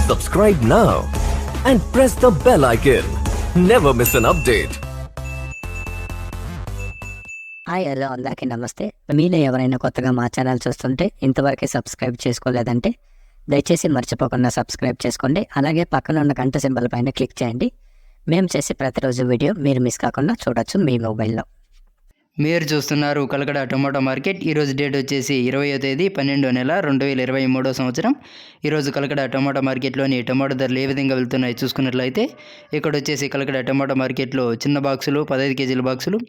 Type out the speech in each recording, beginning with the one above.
Subscribe now and press the bell icon. Never miss an update. Hi hello అందరికీ నమస్తే. మీలో ఎవరైనా కొత్తగా మా ఛానల్ చూస్తుంటే ఇంతవరకు సబ్స్క్రైబ్ చేసుకోలేదంటే దయచేసి మర్చిపోకుండా సబ్స్క్రైబ్ చేసుకోండి. అలాగే పక్కన ఉన్న గంట సింబల్ పైన క్లిక్ చేయండి. మేము చేసే ప్రతిరోజు వీడియో మీరు మిస్ కాకుండా చూడొచ్చు మీ మొబైల్లో. మీరు చూస్తున్నారు కలకడ టొమాటో మార్కెట్. ఈరోజు డేట్ వచ్చేసి 20వ తేదీ 12వ నెల 2023 సంవత్సరం. ఈరోజు కలకడ టొమాటో మార్కెట్లోని టొమాటో ధరలు ఏ విధంగా వెళ్తున్నాయి చూసుకున్నట్లయితే ఇక్కడ వచ్చేసి కలకడ టొమాటో మార్కెట్లో చిన్న బాక్సులు 15 కేజీల బాక్సులు,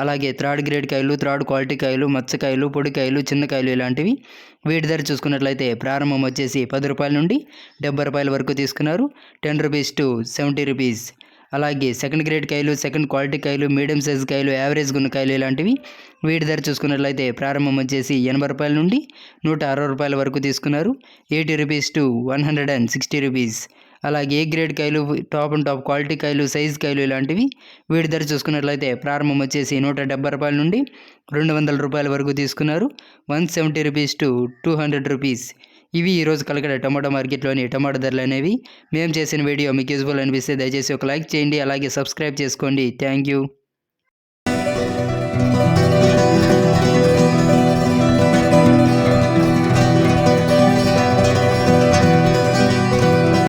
అలాగే థర్డ్ గ్రేడ్ కాయలు, థర్డ్ క్వాలిటీ కాయలు, మచ్చకాయలు, పొడికాయలు, చిన్నకాయలు ఇలాంటివి వీటి ధర చూసుకున్నట్లయితే ప్రారంభం వచ్చేసి 10 రూపాయల నుండి 70 రూపాయల వరకు తీసుకున్నారు. 10 రూపీస్ టు 70 రూపీస్. అలాగే సెకండ్ గ్రేడ్ కాయలు, సెకండ్ క్వాలిటీ కాయలు, మీడియం సైజ్ కాయలు, యావరేజ్ గున్న కాయలు ఇలాంటివి వీటి ధర చూసుకున్నట్లయితే ప్రారంభం వచ్చేసి 80 రూపాయల నుండి 160 రూపాయల వరకు తీసుకున్నారు. 80 రూపీస్ టు 160 రూపీస్. అలాగే ఏ గ్రేడ్ కాయలు, టాప్ అండ్ టాప్ క్వాలిటీ కాయలు, సైజ్ కాయలు ఇలాంటివి వీటి ధర చూసుకున్నట్లయితే ప్రారంభం వచ్చేసి 170 రూపాయల నుండి 200 రూపాయల వరకు తీసుకున్నారు. 170 రూపీస్ టు 200 రూపీస్. ఇవి ఈరోజు కలకడ టమాటో మార్కెట్లోని టమాటో ధరలు అనేవి. మేము చేసిన వీడియో మీకు యూజ్ఫుల్ అనిపిస్తే దయచేసి ఒక లైక్ చేయండి, అలాగే సబ్స్క్రైబ్ చేసుకోండి. Thank you.